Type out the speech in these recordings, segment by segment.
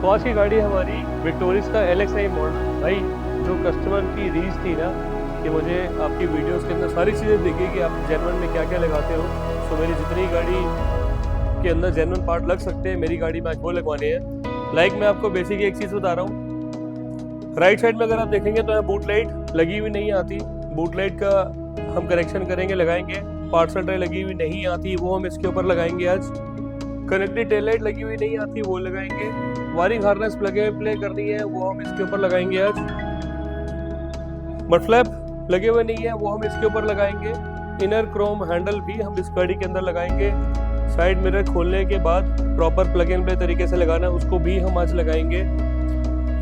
कौन सी गाड़ी हमारी विक्टोरिस का LXi मॉडल। भाई जो कस्टमर की रीच थी ना कि मुझे आपकी वीडियोस के अंदर सारी चीज़ें देखी कि आप जेनवन में क्या क्या लगाते हो, तो मेरी जितनी गाड़ी के अंदर जेनवन पार्ट लग सकते हैं मेरी गाड़ी में आज वो लगवाने हैं। मैं आपको बेसिक एक चीज़ बता रहा हूँ, राइट साइड में अगर आप देखेंगे तो यहाँ बूट लाइट लगी हुई नहीं आती। बूट लाइट का हम करेक्शन करेंगे, लगाएंगे। पार्सल ट्रे लगी हुई नहीं आती, वो हम इसके ऊपर लगाएंगे आज। कनेक्टेड टेल लाइट लगी हुई नहीं आती, वो लगाएंगे। Wiring harness plug and play करनी है, वो हम इसके ऊपर लगाएंगे आज। मड फ्लैप लगे हुए नहीं है, वो हम इसके ऊपर लगाएंगे। इनर क्रोम हैंडल भी हम इस गाड़ी के अंदर लगाएंगे। साइड मिरर खोलने के बाद प्रॉपर प्लग एंड प्ले तरीके से लगाना है, उसको भी हम आज लगाएंगे।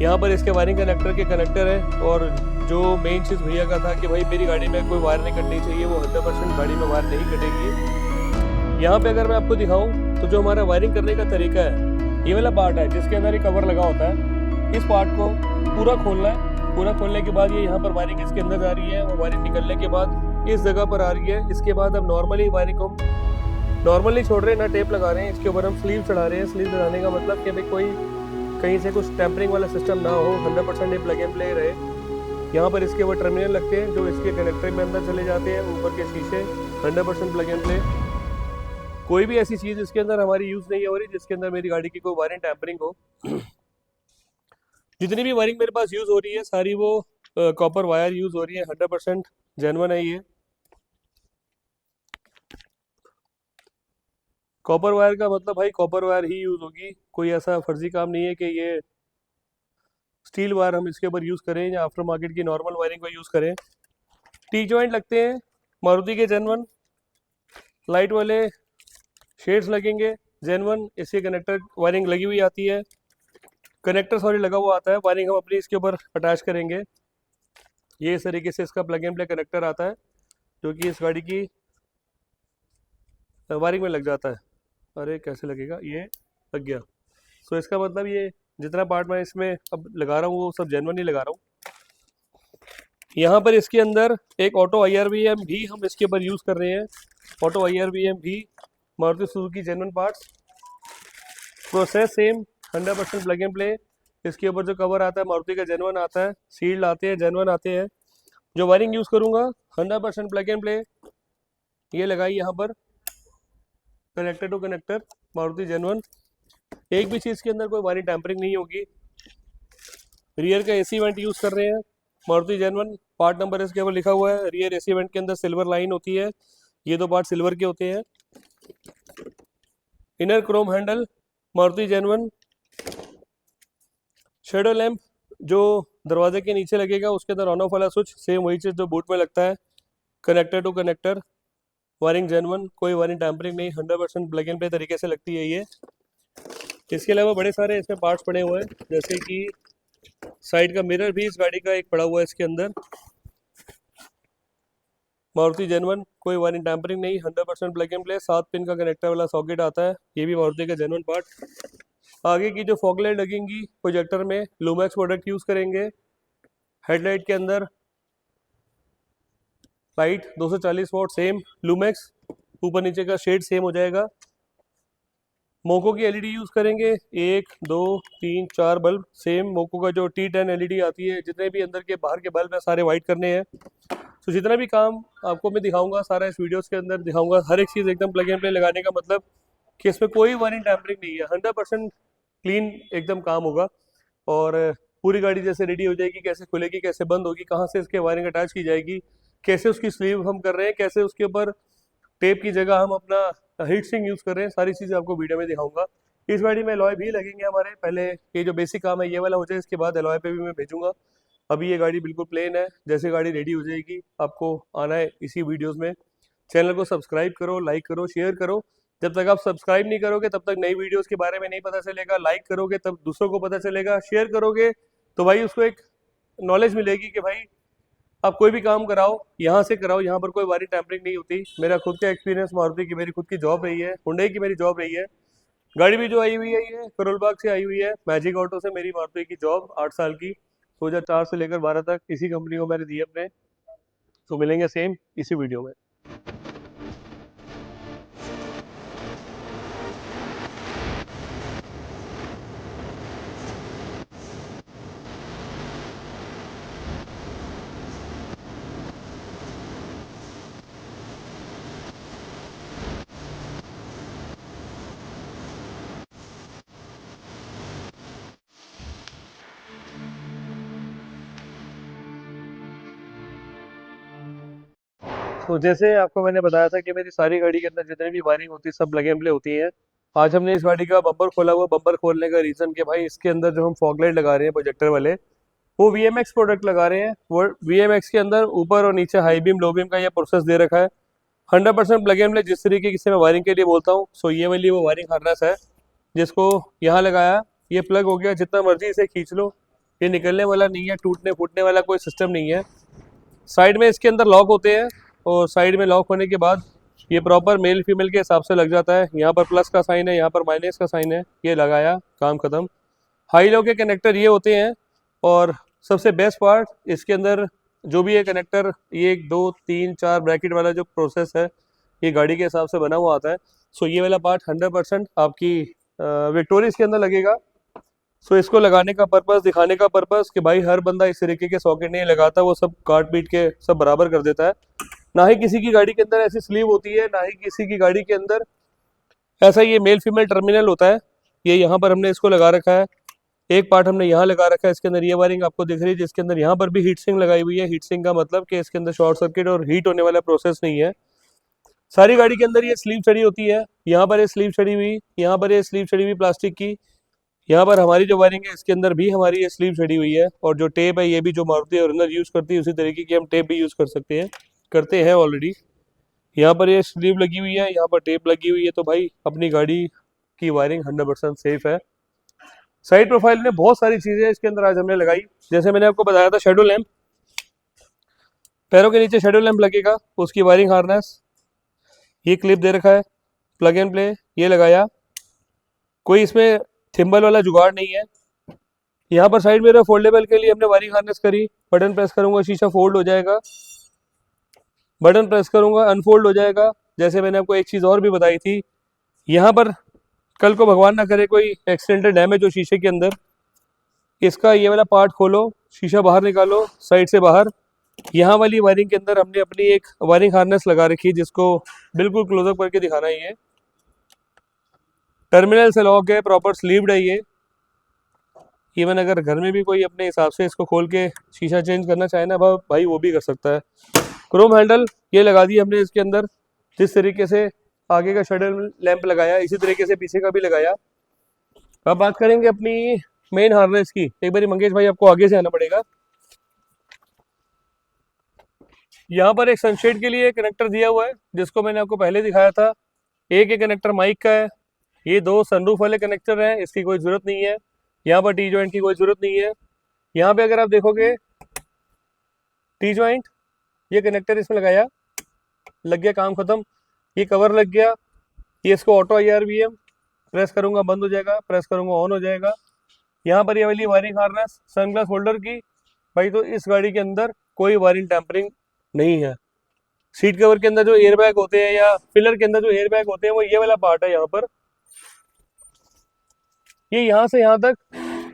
यहाँ पर इसके वायरिंग कनेक्टर के कनेक्टर है। और जो मेन चीज़ भैया का था कि भाई मेरी गाड़ी में कोई वायर नहीं कटनी चाहिए, वो 100% गाड़ी में वायर नहीं कटेगी। यहाँ पे अगर मैं आपको दिखाऊं तो जो हमारा वायरिंग करने का तरीका है, ये वाला पार्ट है जिसके अंदर ये कवर लगा होता है, इस पार्ट को पूरा खोलना है। पूरा खोलने के बाद ये यहाँ पर वायरिंग इसके अंदर जा रही है, वो वायरिंग निकलने के बाद इस जगह पर आ रही है। इसके बाद अब नॉर्मली वायरिंग को नॉर्मली छोड़ रहे हैं, ना टेप लगा रहे हैं, इसके ऊपर हम स्लीव चढ़ा रहे हैं। स्लीव चढ़ाने का मतलब कि भाई कोई कहीं से कुछ टेम्परिंग वाला सिस्टम ना हो, 100% ये प्लग एंड प्ले रहे। यहाँ पर इसके ऊपर टर्मिनल लगते हैं जो इसके कनेक्टर में अंदर चले जाते हैं, ऊपर के शीशे 100% प्लग एंड प्ले। कोई भी ऐसी चीज़ इसके अंदर हमारी यूज़ नहीं हो रही जिसके अंदर मेरी गाड़ी की कोई वायरिंग टैम्परिंग हो। जितनी भी वायरिंग मेरे पास यूज़ हो रही है सारी वो कॉपर वायर यूज़ हो रही है, 100% जेन्युइन है ये। कॉपर वायर का मतलब भाई कॉपर वायर ही यूज़ होगी, कोई ऐसा फर्जी काम नहीं है कि ये स्टील वायर हम इसके ऊपर यूज़ करें या आफ्टर मार्केट की नॉर्मल वायरिंग को यूज़ करें। टी जॉइंट लगते हैं मारुति के जेन्युइन, लाइट वाले शेड्स लगेंगे जेन्युइन। इसके कनेक्टर वायरिंग लगी हुई आती है, कनेक्टर सॉरी लगा हुआ आता है। वायरिंग हम अपनी इसके ऊपर अटैच करेंगे। ये इस तरीके से इसका प्लग एंड प्ले कनेक्टर आता है जो कि इस गाड़ी की वायरिंग में लग जाता है। अरे कैसे लगेगा, ये लग गया। सो इसका मतलब ये जितना पार्ट मैं इसमें अब लगा रहा हूँ वो सब जेन्युइन ही लगा रहा हूँ। यहाँ पर इसके अंदर एक ऑटो IRVM भी हम इसके ऊपर यूज़ कर रहे हैं। ऑटो IRVM भी Maruti Suzuki genuine parts, process same, 100% plug and play. इसके ऊपर जो कवर आता है मारुति का जेन्युइन आता है, सील्ड आते हैं, जेन्युइन आते हैं। जो वायरिंग यूज़ करूँगा 100% प्लग एंड प्ले। ये लगाई यहाँ पर connector to connector Maruti genuine. एक भी चीज़ के अंदर कोई वायरिंग टैम्परिंग नहीं होगी। रियर का AC वेंट यूज़ कर रहे हैं मारुति जेन्युइन, पार्ट नंबर इसके ऊपर लिखा हुआ है। रियर AC वेंट के अंदर सिल्वर लाइन होती है, ये दो पार्ट सिल्वर के होते हैं। Inner chrome handle Maruti genuine. Shadow lamp जो दरवाजे के नीचे लगेगा उसके अंदर ऑन ऑफ वाला स्विच सेम वही चीज़ जो बूट में लगता है। Connector to connector wiring genuine, कोई वायरिंग टैम्परिंग नहीं, 100% प्लग एंड प्ले तरीके से लगती है ये। इसके अलावा बड़े सारे इसमें पार्ट्स पड़े हुए हैं, जैसे कि साइड का मिरर भी इस गाड़ी का एक पड़ा हुआ है इसके अंदर। मारुति जेन्युइन, कोई वायरिंग टैम्परिंग नहीं, 100% प्लग एंड प्ले। 7 पिन का कनेक्टर वाला सॉकेट आता है, ये भी मारुति का जेन्युइन पार्ट। आगे की जो फॉग लाइट लगेंगी प्रोजेक्टर में लूमैक्स प्रोडक्ट यूज़ करेंगे। हेडलाइट के अंदर लाइट 240 वॉट सेम लूमैक्स, ऊपर नीचे का शेड सेम हो जाएगा। मोको की LED यूज़ करेंगे, 1 2 3 4 बल्ब सेम। मोको का जो T10 LED आती है, जितने भी अंदर के बाहर के बल्ब है सारे वाइट करने हैं। तो जितना भी काम आपको मैं दिखाऊंगा सारा इस वीडियोस के अंदर दिखाऊंगा। हर एक चीज़ एकदम प्लग एंड प्ले लगाने का मतलब कि इसमें कोई वायरिंग टैम्परिंग नहीं है, 100% क्लीन एकदम काम होगा। और पूरी गाड़ी जैसे रेडी हो जाएगी, कैसे खुलेगी, कैसे बंद होगी, कहाँ से इसके वायरिंग अटैच की जाएगी, कैसे उसकी स्लीव हम कर रहे हैं, कैसे उसके ऊपर टेप की जगह हम अपना हीट सिंक यूज़ कर रहे हैं, सारी चीज़ें आपको वीडियो में दिखाऊंगा। इस गाड़ी में एलॉय भी लगेंगे हमारे। पहले ये जो बेसिक काम है ये वाला हो जाए, इसके बाद एलॉय पे भी मैं भेजूंगा। अभी ये गाड़ी बिल्कुल प्लेन है, जैसे गाड़ी रेडी हो जाएगी आपको आना है इसी वीडियोस में। चैनल को सब्सक्राइब करो, लाइक करो, शेयर करो। जब तक आप सब्सक्राइब नहीं करोगे तब तक नई वीडियोस के बारे में नहीं पता चलेगा। लाइक करोगे तब दूसरों को पता चलेगा, शेयर करोगे तो भाई उसको एक नॉलेज मिलेगी कि भाई आप कोई भी काम कराओ यहाँ से कराओ, यहाँ पर कोई वायरिंग टैम्परिंग नहीं होती। मेरा खुद का एक्सपीरियंस मारुति की मेरी खुद की जॉब रही है, हुंडई की मेरी जॉब रही है। गाड़ी भी जो आई हुई है ये करोल बाग से आई हुई है, मैजिक ऑटो से मेरी मारुति की जॉब 8 साल की, 2004 से लेकर 12 तक इसी कंपनी को मैंने दी अपने। तो मिलेंगे सेम इसी वीडियो में। तो जैसे आपको मैंने बताया था कि मेरी सारी गाड़ी के अंदर जितनी भी वायरिंग होती है सब प्लग एंड प्ले होती है। आज हमने इस गाड़ी का बम्पर खोला हुआ। बम्पर खोलने का रीज़न कि भाई इसके अंदर जो हम फॉग लाइट लगा रहे हैं प्रोजेक्टर वाले, वो VMX प्रोडक्ट लगा रहे हैं। वो VMX के अंदर ऊपर और नीचे हाई बीम लो बीम का ये प्रोसेस दे रखा है। 100% प्लग एंड प्ले जिस तरीके की मैं वायरिंग के लिए बोलता हूँ। सो ये वाली वो वायरिंग हार्नेस है जिसको यहाँ लगाया, ये प्लग हो गया, जितना मर्जी इसे खींच लो, ये निकलने वाला नहीं है, टूटने फूटने वाला कोई सिस्टम नहीं है। साइड में इसके अंदर लॉक होते हैं और साइड में लॉक होने के बाद ये प्रॉपर मेल फीमेल के हिसाब से लग जाता है। यहाँ पर प्लस का साइन है, यहाँ पर माइनस का साइन है, ये लगाया, काम खत्म। हाई लो के कनेक्टर ये होते हैं। और सबसे बेस्ट पार्ट इसके अंदर जो भी ये कनेक्टर, ये 1 2 3 4 ब्रैकेट वाला जो प्रोसेस है ये गाड़ी के हिसाब से बना हुआ आता है। सो ये वाला पार्ट 100% आपकी विक्टोरियस के अंदर लगेगा। सो इसको लगाने का पर्पस, दिखाने का पर्पस कि भाई हर बंदा इस तरीके के सॉकेट नहीं लगाता, वो सब काट पीट के सब बराबर कर देता है। ना ही किसी की गाड़ी के अंदर ऐसी स्लीव होती है, ना ही किसी की गाड़ी के अंदर ऐसा ये मेल फीमेल टर्मिनल होता है। ये यहाँ पर हमने इसको लगा रखा है। एक पार्ट हमने यहाँ लगा रखा है, इसके अंदर ये वायरिंग आपको दिख रही है, जिसके अंदर यहाँ पर भी हीट सिंक लगाई हुई है। हीट सिंक का मतलब कि इसके अंदर शॉर्ट सर्किट और हीट होने वाला प्रोसेस नहीं है। सारी गाड़ी के अंदर ये स्लीव चढ़ी होती है। यहाँ पर ये स्लीव चढ़ी हुई, यहाँ पर ये स्लीव चढ़ी हुई प्लास्टिक की। यहाँ पर हमारी जो वायरिंग है इसके अंदर भी हमारी ये स्लीव चढ़ी हुई है। और जो टेप है ये भी जो मारुति ओरिजिनल यूज़ करती है उसी तरीके की हम टेप भी यूज़ कर सकते हैं, करते हैं ऑलरेडी। यहाँ पर ये स्लीव लगी हुई है, यहाँ पर टेप लगी हुई है। तो भाई अपनी गाड़ी की वायरिंग 100% सेफ है। साइड प्रोफाइल में बहुत सारी चीज़ें इसके अंदर आज हमने लगाई। जैसे मैंने आपको बताया था शेडो लैंप, पैरों के नीचे शेडो लैंप लगेगा, उसकी वायरिंग हार्नेस, ये क्लिप दे रखा है, प्लग एंड प्ले ये लगाया, कोई इसमें थिम्बल वाला जुगाड़ नहीं है। यहाँ पर साइड मिरर फोल्डेबल के लिए हमने वायरिंग हार्नेस करी। बटन प्रेस करूंगा शीशा फोल्ड हो जाएगा, बटन प्रेस करूंगा अनफोल्ड हो जाएगा। जैसे मैंने आपको एक चीज़ और भी बताई थी, यहाँ पर कल को भगवान ना करे कोई एक्सीडेंटल डैमेज हो शीशे के अंदर, इसका ये वाला पार्ट खोलो, शीशा बाहर निकालो साइड से बाहर। यहाँ वाली वायरिंग के अंदर हमने अपनी एक वायरिंग हार्नेस लगा रखी है जिसको बिल्कुल क्लोजअप करके दिखाना है। ये टर्मिनल से लॉक है, प्रॉपर स्लीव्ड है ये। इवन अगर घर में भी कोई अपने हिसाब से इसको खोल के शीशा चेंज करना चाहे ना भाई, वो भी कर सकता है। क्रोम हैंडल ये लगा दी हमने इसके अंदर। जिस तरीके से आगे का शटल लैंप लगाया, इसी तरीके से पीछे का भी लगाया। अब बात करेंगे अपनी मेन हार्नेस की। एक बारी मंगेश भाई आपको आगे से आना पड़ेगा। यहाँ पर एक सनशेड के लिए कनेक्टर दिया हुआ है जिसको मैंने आपको पहले दिखाया था। एक ये कनेक्टर माइक का है, ये 2 सनरूफ वाले कनेक्टर हैं, इसकी कोई ज़रूरत नहीं है। यहाँ पर टी जॉइंट की कोई ज़रूरत नहीं है। यहाँ पे अगर आप देखोगे टी जॉइंट, ये कनेक्टर इसमें लगाया, लग गया, काम खत्म। ये कवर लग गया, ये इसको ऑटो IRVM प्रेस करूँगा बंद हो जाएगा, प्रेस करूँगा ऑन हो जाएगा। यहाँ पर ये वाली वायरिंग हार्नेस सनग्लास होल्डर की। भाई तो इस गाड़ी के अंदर कोई वायरिंग टैंपरिंग नहीं है। सीट कवर के अंदर जो एयर बैग होते हैं या पिलर के अंदर जो एयर बैग होते हैं वो ये वाला पार्ट है। यहाँ पर ये यहाँ से यहाँ तक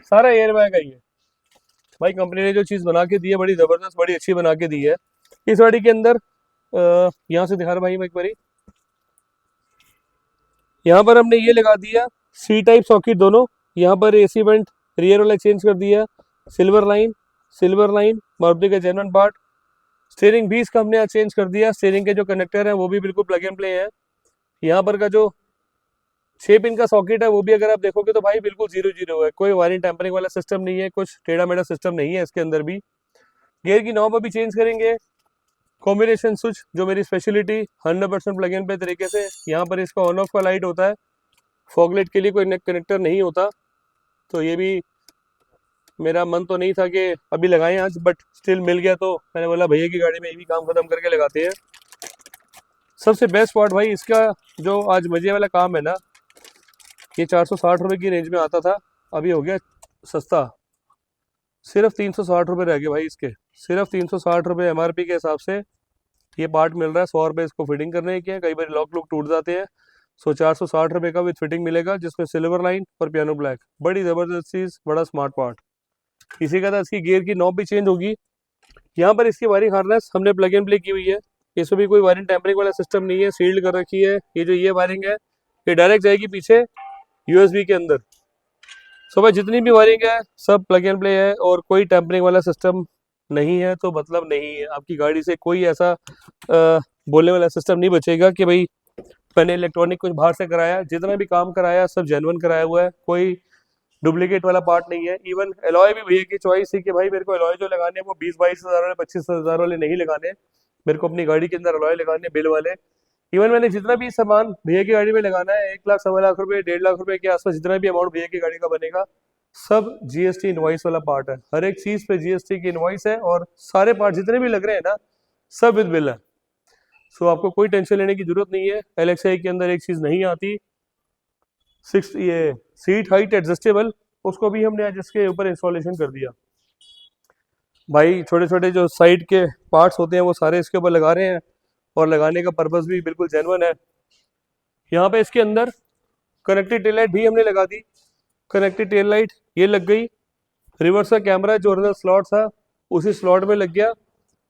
सारा एयर बैग है। ये भाई कंपनी ने जो चीज़ बना के दी है बड़ी ज़बरदस्त, बड़ी अच्छी बना के दी है। इस गाड़ी के अंदर यहाँ से दिखा रहा भाई मैं एक बारी, यहाँ पर हमने ये लगा दिया C टाइप सॉकेट दोनों। यहाँ पर AC वेंट रियर वाला चेंज कर दिया, सिल्वर लाइन मारुति का जेन्युइन पार्ट। स्टीयरिंग भी इसका हमने यहाँ चेंज कर दिया। स्टीयरिंग के जो कनेक्टर हैं वो भी बिल्कुल प्लग एंड प्ले है। यहाँ पर का जो 6 पिन का सॉकेट है वो भी अगर आप देखोगे तो भाई बिल्कुल 0 है, कोई वायरिंग टैंपरिंग वाला सिस्टम नहीं है, कुछ टेढ़ा मेढ़ा सिस्टम नहीं है इसके अंदर भी। गियर की नॉब अभी चेंज करेंगे। कॉम्बिनेशन स्विच जो मेरी स्पेशलिटी 100% प्लग एंड प्ले तरीके से। यहाँ पर इसका ऑन ऑफ का लाइट होता है, फॉग लाइट के लिए कोई कनेक्टर नहीं होता। तो ये भी मेरा मन तो नहीं था कि अभी लगाएं आज, बट स्टिल मिल गया तो मैंने बोला भैया की गाड़ी में ये भी काम खत्म करके लगाते हैं। सबसे बेस्ट पार्ट भाई इसका जो आज मजे वाला काम है ना, ये 460 रुपये की रेंज में आता था, अभी हो गया सस्ता, सिर्फ 360 रुपये रह गए भाई इसके। सिर्फ 360 रुपये MRP के हिसाब से ये पार्ट मिल रहा है। 100 रुपये इसको फिटिंग करने के, कई बार लॉक लुक टूट जाते हैं। सो 460 रुपये का विद फिटिंग मिलेगा जिसमें सिल्वर लाइन और पियानो ब्लैक, बड़ी ज़बरदस्त चीज़, बड़ा स्मार्ट पार्ट। इसी का था इसकी गियर की नॉब भी चेंज होगी। यहाँ पर इसकी वायरिंग हार्नेस हमने प्लग एंड प्ले की हुई है, इसमें भी कोई वायरिंग टैंपरिंग वाला सिस्टम नहीं है, सील्ड कर रखी है। ये जो ये वायरिंग है ये डायरेक्ट जाएगी पीछे USB के अंदर। सो भाई जितनी भी वायरिंग है सब प्लग एंड प्ले है और कोई टैंपरिंग वाला सिस्टम नहीं है। तो मतलब नहीं है, आपकी गाड़ी से कोई ऐसा बोलने वाला सिस्टम नहीं बचेगा कि भाई मैंने इलेक्ट्रॉनिक कुछ बाहर से कराया। जितना भी काम कराया सब जेन्युइन कराया हुआ है, कोई डुप्लीकेट वाला पार्ट नहीं है। इवन एलॉय भी भैया की चॉइस थी कि भाई मेरे को एलॉय जो लगाने हैं वो 20-22 हज़ार वाले 25 हज़ार वाले नहीं लगाने, मेरे को अपनी गाड़ी के अंदर एलॉय लगाने बिल वाले। इवन मैंने जितना भी सामान भैया की गाड़ी में लगाना है, 1 लाख 1.25 लाख रुपए 1.5 लाख रुपए के आसपास जितना भी अमाउंट भैया की गाड़ी का बनेगा, सब जीएसटी इनवॉइस वाला पार्ट है। हर एक चीज पे जीएसटी की इनवॉइस है और सारे पार्ट जितने भी लग रहे हैं ना सब विद बिल है। सो आपको कोई टेंशन लेने की जरूरत नहीं है। एलएक्सआई के अंदर एक चीज नहीं आती, 6 ये सीट हाइट एडजस्टेबल, उसको भी हमने आज इसके ऊपर इंस्टॉलेशन कर दिया। भाई छोटे छोटे जो साइड के पार्ट्स होते हैं वो सारे इसके ऊपर लगा रहे हैं और लगाने का पर्पस भी बिल्कुल जेन्युइन है। यहाँ पे इसके अंदर कनेक्टेड टेल लाइट भी हमने लगा दी, कनेक्टेड टेल लाइट ये लग गई। रिवर्स का कैमरा जो ओरिजिनल स्लॉट था उसी स्लॉट में लग गया।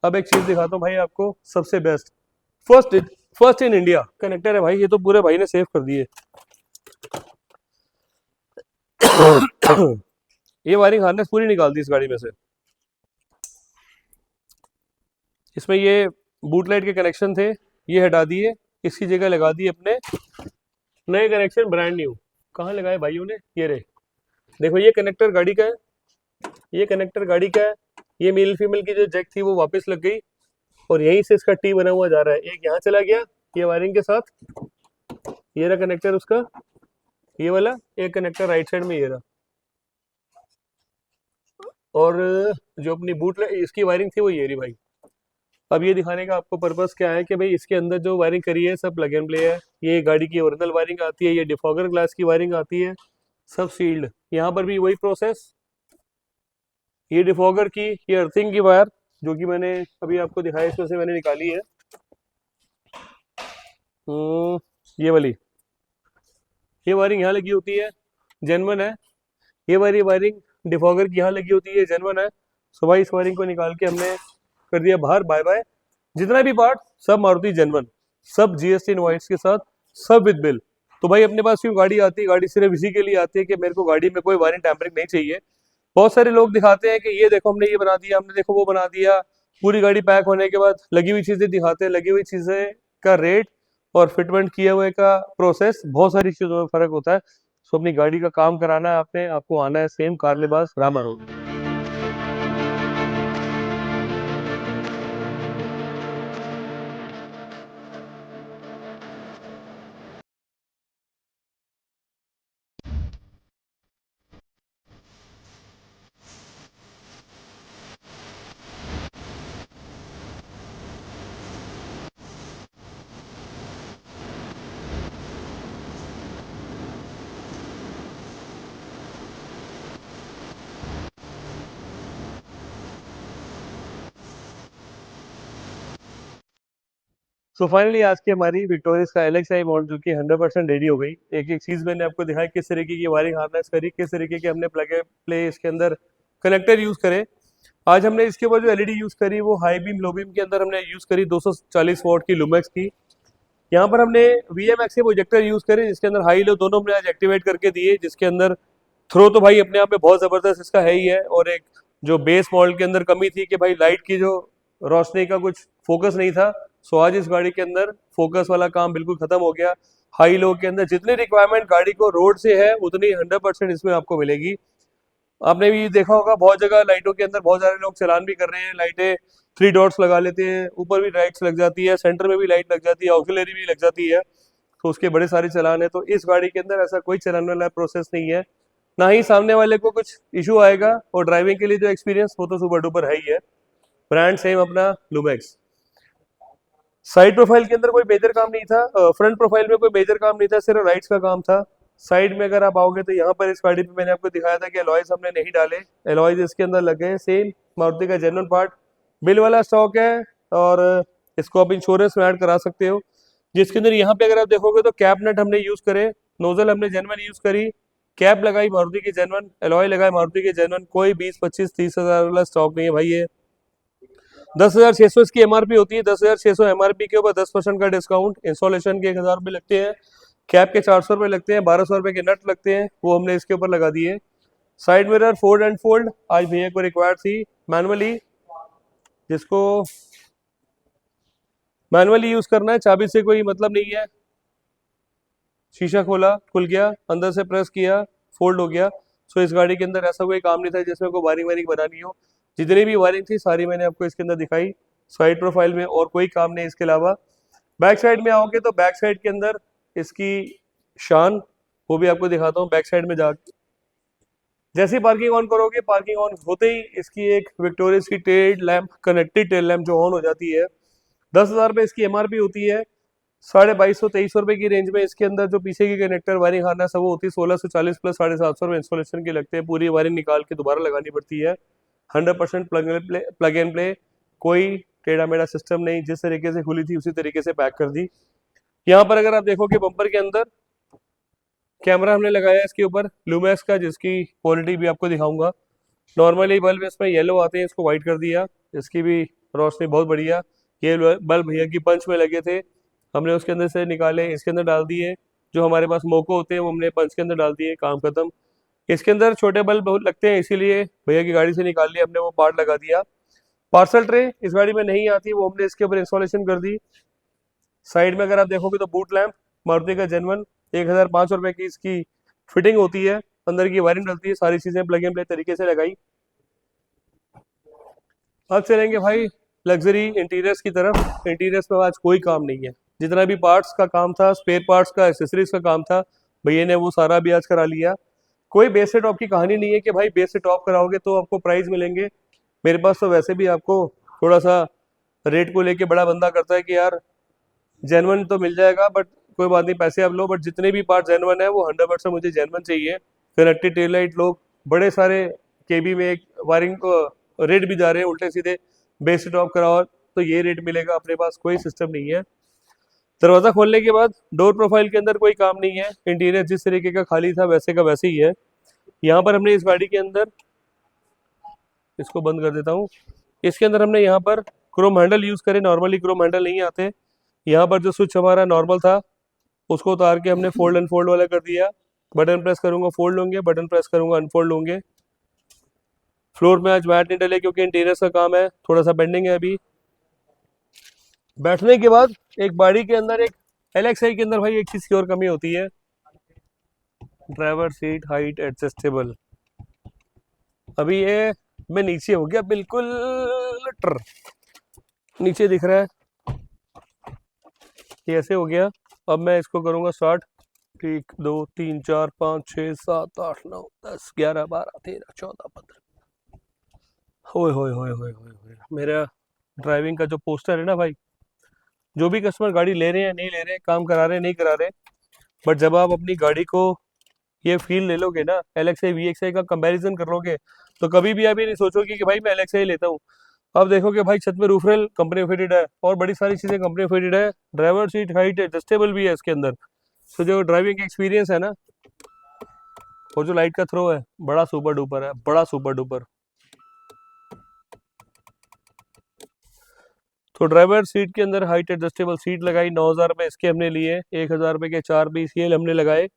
अब एक चीज दिखाता हूँ भाई आपको, सबसे best first in India connector है भाई, ये तो पूरे भाई ने सेव कर दिए। ये वायरिंग हार्नेस पूरी निकाल दी इस गाड़ी में से। इसमें ये बूट लाइट के कनेक्शन थे, ये हटा दिए, इसकी जगह लगा दिए अपने नए कनेक्शन ब्रांड न्यू। कहाँ लगाए भाइयों ने, ये रहे देखो, ये कनेक्टर गाड़ी का है, ये कनेक्टर गाड़ी का है। ये मेल फीमेल की जो जैक थी वो वापस लग गई और यहीं से इसका टी बना हुआ जा रहा है। एक यहाँ चला गया ये वायरिंग के साथ, ये रहा कनेक्टर उसका, ये वाला एक कनेक्टर राइट साइड में ये रहा। और जो अपनी बूट इसकी वायरिंग थी वो ये रही भाई। अब ये दिखाने का आपको पर्पस क्या है कि भाई इसके अंदर जो वायरिंग करी है सब प्लग एंड प्ले है। ये गाड़ी की ओरिजिनल वायरिंग आती है, ये डिफॉगर ग्लास की वायरिंग आती है, सब सील्ड। यहाँ पर भी वही प्रोसेस, ये डिफॉगर की, ये अर्थिंग की वायर जो कि मैंने अभी आपको दिखाया इसमें से मैंने निकाली है। ये वाली ये वायरिंग यहाँ लगी होती है, जेन्युइन है। ये वाली वायरिंग डिफॉगर की यहाँ लगी होती है, जेन्युइन है। सो भाई इस वायरिंग को निकाल के हमने कर दिया बाहर, बाय बाय। जितना भी पार्ट सब मारुति जेन्युइन, सब जीएसटी इनवॉइस के साथ, सब विद बिल। तो भाई अपने पास क्यों गाड़ी आती है, गाड़ी सिर्फ इसी के लिए आती है कि मेरे को गाड़ी में कोई वायरिंग टैम्परिंग नहीं चाहिए। बहुत सारे लोग दिखाते हैं कि ये देखो हमने ये बना दिया, हमने देखो वो बना दिया। पूरी गाड़ी पैक होने के बाद लगी हुई चीजें दिखाते हैं, लगी हुई चीजें का रेट और फिटमेंट किए हुए का प्रोसेस, बहुत सारी चीजों में फर्क होता है। सो अपनी गाड़ी का काम कराना है आपने, आपको आना है सेम कार लिबास रामा रोड। सो फाइनली आज की हमारी विक्टोरियस का एलएक्सआई मॉडल जो कि 100% रेडी हो गई। एक एक चीज़ मैंने आपको दिखाई किस तरीके की वायरिंग हार्नेस करी, किस तरीके के हमने प्लग एंड प्ले इसके अंदर कनेक्टर यूज़ करे। आज हमने इसके ऊपर जो एलईडी यूज़ करी वो हाई बीम लो बीम के अंदर हमने यूज़ करी 240 वॉट की लुमेक्स की। यहाँ पर हमने VMX के प्रोजेक्टर यूज़ करे जिसके अंदर हाई लो दोनों हमने आज एक्टिवेट करके दिए, जिसके अंदर थ्रो तो भाई अपने आप में बहुत ज़बरदस्त इसका है ही है। और एक जो बेस मॉडल के अंदर कमी थी कि भाई लाइट की जो रोशनी का कुछ फोकस नहीं था, सो आज इस गाड़ी के अंदर फोकस वाला काम बिल्कुल खत्म हो गया। हाई लो के अंदर जितनी रिक्वायरमेंट गाड़ी को रोड से है उतनी 100% इसमें आपको मिलेगी। आपने भी देखा होगा बहुत जगह लाइटों के अंदर बहुत सारे लोग चलान भी कर रहे हैं, लाइटें 3 डॉट्स लगा लेते हैं, ऊपर भी लाइट्स लग जाती है, सेंटर में भी लाइट लग जाती है, ऑक्सिलरी भी लग जाती है, तो उसके बड़े सारे चलान है। तो इस गाड़ी के अंदर ऐसा कोई चलाने वाला प्रोसेस नहीं है, ना ही सामने वाले को कुछ इशू आएगा। और ड्राइविंग के लिए जो एक्सपीरियंस वो तो सुपर डुपर है ही है। ब्रांड सेम अपना लुमेक्स। साइड प्रोफाइल के अंदर कोई मेजर काम नहीं था, फ्रंट प्रोफाइल में कोई मेजर काम नहीं था, सिर्फ लाइट्स का काम था। साइड में अगर आप आओगे तो यहाँ पर इस गाड़ी पे मैंने आपको दिखाया था कि एलॉयज हमने नहीं डाले, एलॉयज इसके अंदर लगे हैं सेम मारुति का जेन्युइन पार्ट, बिल वाला स्टॉक है और इसको आप इंश्योरेंस में ऐड करा सकते हो। जिसके अंदर यहाँ पे अगर आप देखोगे तो कैप नट हमने यूज करे, नोजल हमने जेन्युइन यूज करी, कैप लगाई मारुति की जेन्युइन, एलॉय लगाए मारुति की जेन्युइन, कोई 20-25-30 हज़ार वाला स्टॉक नहीं है भाई। ये 10,600 इसकी एमआरपी होती है, 10,600 एमआरपी के ऊपर 10% का डिस्काउंट, इंस्टॉलेशन के 1,000 रुपये लगते हैं, कैप के 400 रुपये लगते हैं, 1200 रुपये के नट लगते हैं, वो हमने इसके ऊपर लगा दिए। Side mirror fold and fold आज भैया को रिक्वायर्ड थी मैनुअली, जिसको मैनुअली यूज़ करना है, चाबी से कोई मतलब नहीं है। शीशा खोला, खुल गया, अंदर से प्रेस किया, फोल्ड हो गया। सो इस गाड़ी के अंदर ऐसा कोई काम नहीं था जिसमें कोई वायरिंग वायरिंग बनानी हो। जितनी भी वायरिंग थी सारी मैंने आपको इसके अंदर दिखाई। साइड प्रोफाइल में और कोई काम नहीं इसके अलावा। बैक साइड में आओगे तो बैक साइड के अंदर इसकी शान, वो भी आपको दिखाता हूँ। बैक साइड में जा जैसे ही पार्किंग ऑन करोगे, पार्किंग ऑन होते ही इसकी एक विक्टोरियस की tail lamp, connected tail lamp जो ऑन हो जाती है। 10,000 रुपये इसकी MRP होती है। 2250-2300 रुपये की रेंज में इसके अंदर जो पीछे की कनेक्टर वायरिंग हार्नेस है वो होती है 1640 प्लस 750 रुपये इंस्टॉलेशन के लगते हैं। पूरी वायरिंग निकाल के दोबारा लगानी पड़ती है। 100% प्लग एंड प्ले, कोई टेढ़ा मेढ़ा सिस्टम नहीं। जिस तरीके से खुली थी उसी तरीके से पैक कर दी। यहाँ पर अगर आप देखोगे बम्पर के अंदर कैमरा हमने लगाया है इसके ऊपर लूमेक्स का, जिसकी क्वालिटी भी आपको दिखाऊंगा। नॉर्मली बल्ब इसमें येलो आते हैं, इसको वाइट कर दिया। इसकी भी रोशनी बहुत बढ़िया। ये बल्ब भैया की पंच में लगे थे, हमने उसके अंदर से निकाले, इसके अंदर डाल दिए। जो हमारे पास मोको होते हैं वो हमने पंच के अंदर डाल दिए, काम खत्म। इसके अंदर छोटे बल्ब बहुत लगते हैं, इसीलिए भैया की गाड़ी से निकाल लिया हमने, वो पार्ट लगा दिया। पार्सल ट्रे इस गाड़ी में नहीं आती, वो हमने इसके ऊपर इंस्टॉलेशन कर दी। साइड में अगर आप देखोगे तो बूट लैंप मारुति का जेनवन, 1,500 रुपये की इसकी फिटिंग होती है। अंदर की वायरिंग डलती है, सारी चीजें प्लग एंड प्ले तरीके से लगाई। अब चलेंगे भाई लग्जरी इंटीरियर्स की तरफ। इंटीरियर्स में आज कोई काम नहीं है। जितना भी पार्ट्स का काम था, स्पेयर पार्ट्स का, एक्सेसरीज का काम था, भैया ने वो सारा भी आज करा लिया। कोई बेस से टॉप की कहानी नहीं है कि भाई बेस से टॉप कराओगे तो आपको प्राइस मिलेंगे। मेरे पास तो वैसे भी आपको थोड़ा सा रेट को लेके बड़ा बंदा करता है कि यार जेनवन तो मिल जाएगा, बट कोई बात नहीं, पैसे आप लो, बट जितने भी पार्ट जेनवन है वो 100% मुझे जेनवन चाहिए। कनेक्टेड टेल लाइट, लोग बड़े सारे केबी में एक वायरिंग को रेट भी जा रहे हैं उल्टे सीधे, बेस से टॉप कराओ तो ये रेट मिलेगा। अपने पास कोई सिस्टम नहीं है। दरवाज़ा खोलने के बाद डोर प्रोफाइल के अंदर कोई काम नहीं है। इंटीरियर जिस तरीके का खाली था वैसे का वैसे ही है। यहाँ पर हमने इस गाड़ी के अंदर, इसको बंद कर देता हूँ, इसके अंदर हमने यहाँ पर क्रोम हैंडल यूज़ करे। नॉर्मली क्रोम हैंडल नहीं आते। यहाँ पर जो स्विच हमारा नॉर्मल था उसको उतार के हमने फोल्ड अनफोल्ड वाला कर दिया। बटन प्रेस करूंगा फोल्ड होंगे, बटन प्रेस करूंगा अनफोल्ड होंगे। फ्लोर में आज मैट नहीं डले क्योंकि इंटीरियर का काम है, थोड़ा सा पेंडिंग है अभी। बैठने के बाद एक गाड़ी के अंदर, एक LXi के अंदर भाई एक चीज़ की और कमी होती है, ड्राइवर सीट हाइट एडजस्टेबल। अभी ये मैं नीचे हो गया बिल्कुल, नीचे दिख रहा है, ये ऐसे हो गया। अब मैं इसको करूंगा स्टार्ट। 1 2 3 4 5 6 7 8 9 10 11 12 13 14 15। होए होए होए होए होए होए, मेरा ड्राइविंग का जो पोस्टर है ना भाई, जो भी कस्टमर गाड़ी ले रहे हैं नहीं ले रहे हैं, काम करा रहे हैं नहीं करा रहे, बट जब आप अपनी गाड़ी को ये फील ले लोगे ना, LXi VXi का कंपैरिजन कर लोगे, तो कभी भी आप ये नहीं सोचोगे कि भाई मैं LXi लेता हूँ। अब देखोगे भाई छत में रूफ रेल कंपनी फिटेड है और बड़ी सारी चीज़ें कंपनी फिटेड है। ड्राइवर सीट हाइट एडजस्टेबल भी है इसके अंदर। तो जो ड्राइविंग एक्सपीरियंस है ना, और जो लाइट का थ्रो है, बड़ा सुपर डुपर है, बड़ा सुपर डुपर। तो ड्राइवर सीट के अंदर हाइट एडजस्टेबल सीट लगाई, 9,000 रुपये इसके हमने लिए। 1,000 रुपये के 4 पीस ये हमने लगाए।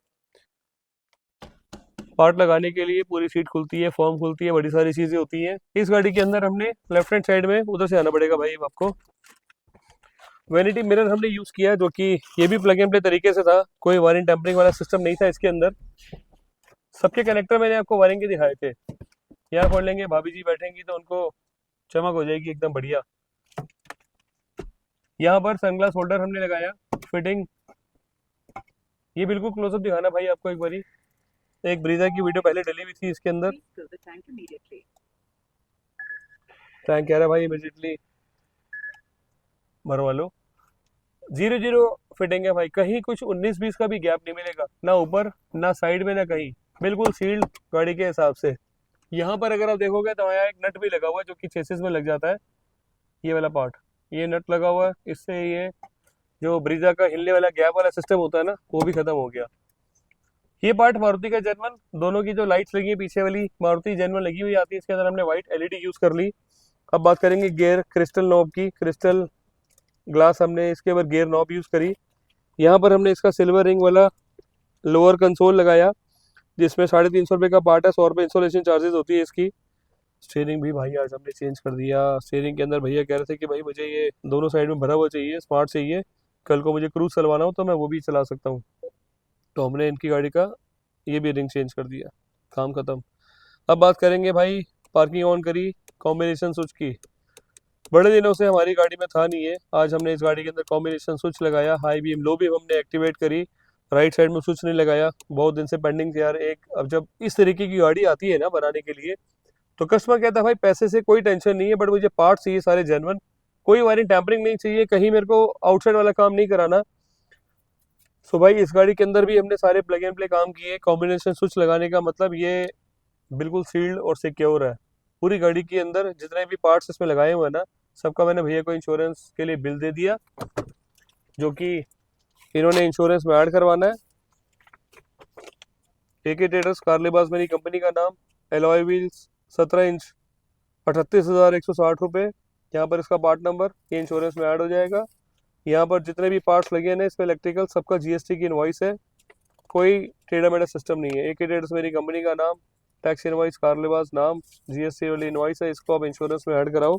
पार्ट लगाने के लिए पूरी सीट खुलती है, फॉर्म खुलती है, बड़ी सारी चीज़ें होती हैं इस गाड़ी के अंदर। हमने लेफ्ट हैंड साइड में उधर से आना पड़ेगा भाई आपको। वैनिटी मिरर हमने यूज़ किया, जो कि ये भी प्लग एंड प्ले तरीके से था, कोई वायरिंग टेम्परिंग वाला सिस्टम नहीं था इसके अंदर। सबके कनेक्टर मैंने आपको वायरिंग के दिखाए थे। यहाँ खोल लेंगे, भाभी जी बैठेंगी तो उनको चमक हो जाएगी एकदम बढ़िया। यहाँ पर सनग्लास होल्डर हमने लगाया, फिटिंग ये बिल्कुल क्लोजअप दिखाना भाई आपको एक बारी। एक ब्रीजा की वीडियो पहले डली हुई थी इसके अंदर। टैंक कह रहा है भाई इमीडिएटली भरवा लो। 0-0 फिटिंग है भाई, कहीं कुछ 19-20 का भी गैप नहीं मिलेगा, ना ऊपर ना साइड में ना कहीं, बिल्कुल सील्ड गाड़ी के हिसाब से। यहाँ पर अगर आप देखोगे तो यहाँ एक नट भी लगा हुआ है जो कि चेसिस में लग जाता है, ये वाला पार्ट, ये नट लगा हुआ है। इससे ये जो ब्रीजा का हिलने वाला गैप वाला सिस्टम होता है ना, वो भी खत्म हो गया। ये पार्ट मारुति का जेनवन, दोनों की जो लाइट्स लगी है पीछे वाली मारुति जेनवन लगी हुई आती है, इसके अंदर हमने व्हाइट LED यूज़ कर ली। अब बात करेंगे गियर क्रिस्टल नॉब की। क्रिस्टल ग्लास हमने इसके ऊपर गियर नॉब यूज़ करी। यहाँ पर हमने इसका सिल्वर रिंग वाला लोअर कंसोल लगाया, जिसमें 350 रुपये का पार्ट है, 100 रुपये इंस्टॉलेशन चार्जेस होती है इसकी। स्टीयरिंग भी भाई आज हमने चेंज कर दिया। स्टीयरिंग के अंदर भैया कह रहे थे कि भाई मुझे ये दोनों साइड में भरा हुआ चाहिए, स्मार्ट चाहिए, कल को मुझे क्रूज चलवाना हो तो मैं वो भी चला सकता हूँ। तो हमने इनकी गाड़ी का ये भी रिंग चेंज कर दिया, काम खत्म। अब बात करेंगे भाई, पार्किंग ऑन करी, कॉम्बिनेशन स्विच की। बड़े दिनों से हमारी गाड़ी में था नहीं है, आज हमने इस गाड़ी के अंदर कॉम्बिनेशन स्विच लगाया। हाई बीम लो बीम हमने एक्टिवेट करी, राइट साइड में स्विच नहीं लगाया, बहुत दिन से पेंडिंग थी यार एक। अब जब इस तरीके की गाड़ी आती है ना बनाने के लिए, तो कस्टमर कहता है भाई पैसे से कोई टेंशन नहीं है, बट मुझे पार्ट चाहिए सारे जेन्युइन, कोई वायरिंग टैम्परिंग नहीं चाहिए, कहीं मेरे को आउटसाइड वाला काम नहीं कराना। सो भाई इस गाड़ी के अंदर भी हमने सारे प्लग एंड प्ले काम किए। कॉम्बिनेशन स्विच लगाने का मतलब ये बिल्कुल सील्ड और सिक्योर है। पूरी गाड़ी के अंदर जितने भी पार्ट्स इसमें लगाए हुए हैं ना, सबका मैंने भैया को इंश्योरेंस के लिए बिल दे दिया, जो कि इन्होंने इंश्योरेंस में ऐड करवाना है। AK ट्रेडर्स कार लिबास मेरी कंपनी का नाम, एलॉय व्हील्स 17 इंच 38,160 रुपये, यहाँ पर इसका पार्ट नंबर, ये इंश्योरेंस में ऐड हो जाएगा। यहाँ पर जितने भी पार्ट्स लगे हैं ना इसमें इलेक्ट्रिकल, सबका GST की इनवॉइस है, कोई टेढ़ा मेढ़ा सिस्टम नहीं है। AK ट्रेडर्स मेरी कंपनी का नाम, टैक्स इनवॉइस कार लिबास नाम, GST वाली इनवॉइस है, इसको आप इंश्योरेंस में ऐड कराओ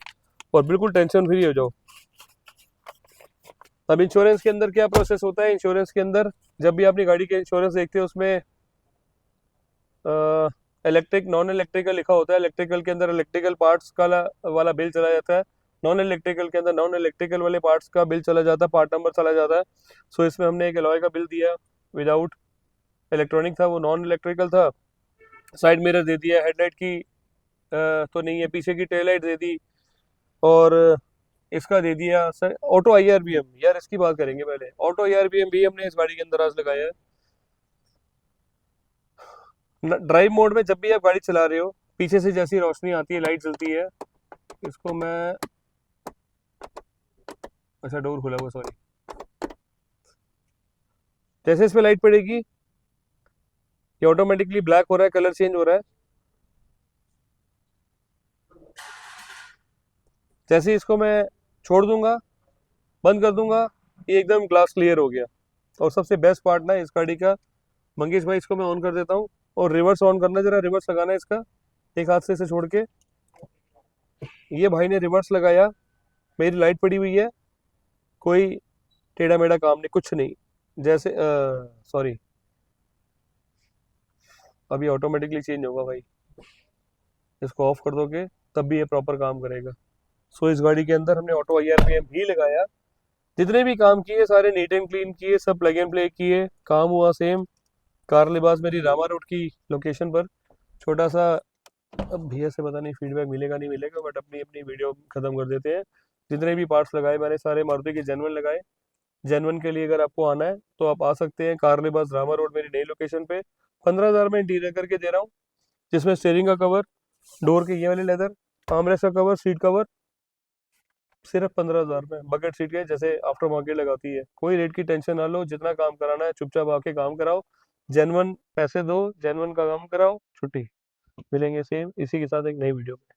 और बिल्कुल टेंशन फ्री हो जाओ। अब इंश्योरेंस के अंदर क्या प्रोसेस होता है, इंश्योरेंस के अंदर जब भी अपनी गाड़ी के इंश्योरेंस देखते हो उसमें इलेक्ट्रिक नॉन इलेक्ट्रिकल लिखा होता है। इलेक्ट्रिकल के अंदर इलेक्ट्रिकल पार्ट्स का वाला बिल चला जाता है, नॉन इलेक्ट्रिकल के अंदर नॉन इलेक्ट्रिकल वाले पार्ट्स का बिल चला जाता है, पार्ट नंबर चला जाता है। सो इसमें हमने एक एलॉय का बिल दिया, विदाउट इलेक्ट्रॉनिक था, वो नॉन इलेक्ट्रिकल था। साइड मिरर दे दिया, हेडलाइट की तो नहीं है, पीछे की टेल लाइट दे दी, और इसका दे दिया सर ऑटो IRBM। यार इसकी बात करेंगे पहले, ऑटो IRBM भी हमने इस गाड़ी के अंदर आज लगाया है। ड्राइव मोड में जब भी आप गाड़ी चला रहे हो, पीछे से जैसी रोशनी आती है, लाइट जलती है, इसको मैं, अच्छा डोर खुला हुआ सॉरी, जैसे इस पे लाइट पड़ेगी ये ऑटोमेटिकली ब्लैक हो रहा है, कलर चेंज हो रहा है। जैसे ही इसको मैं छोड़ दूंगा, बंद कर दूंगा, ये एकदम ग्लास क्लियर हो गया। और सबसे बेस्ट पार्ट ना इस गाड़ी का, मंगेश भाई इसको मैं ऑन कर देता हूँ, और रिवर्स ऑन करना, जरा रिवर्स लगाना है इसका, एक हाथ से इसे छोड़ के। ये भाई ने रिवर्स लगाया, मेरी लाइट पड़ी हुई है, कोई टेढ़ा मेढ़ा काम नहीं, कुछ नहीं। जैसे सॉरी, अभी ऑटोमेटिकली चेंज होगा भाई, इसको ऑफ कर दोगे तब भी ये प्रॉपर काम करेगा। सो इस गाड़ी के अंदर हमने ऑटो IRBM भी लगाया, जितने भी काम किए सारे नीट एंड क्लीन किए, सब प्लग एंड प्ले किए, काम हुआ सेम। कार लिबास मेरी रामा रोड की लोकेशन पर, छोटा सा, अब भैया से पता नहीं फीडबैक मिलेगा नहीं मिलेगा, बट अपनी अपनी वीडियो खत्म कर देते हैं। जितने भी पार्ट्स लगाए मैंने सारे मारुति के जेन्युइन लगाए। जेन्युइन के लिए अगर आपको आना है तो आप आ सकते हैं, कार लिबास रामा रोड मेरी नई लोकेशन पे। 15,000 में इंटीरियर करके दे रहा हूँ, जिसमें स्टेयरिंग का कवर, डोर के ये वाले लेदर, आर्मरेस्ट का कवर, सीट कवर, सिर्फ 15,000 में। बकेट सीट के जैसे आफ्टर मार्केट लगाती है। कोई रेट की टेंशन ना लो, जितना काम कराना है चुपचाप आके काम कराओ, जेन्युइन पैसे दो, जेन्युइन का काम कराओ, छुट्टी। मिलेंगे सेम इसी के साथ एक नई वीडियो में।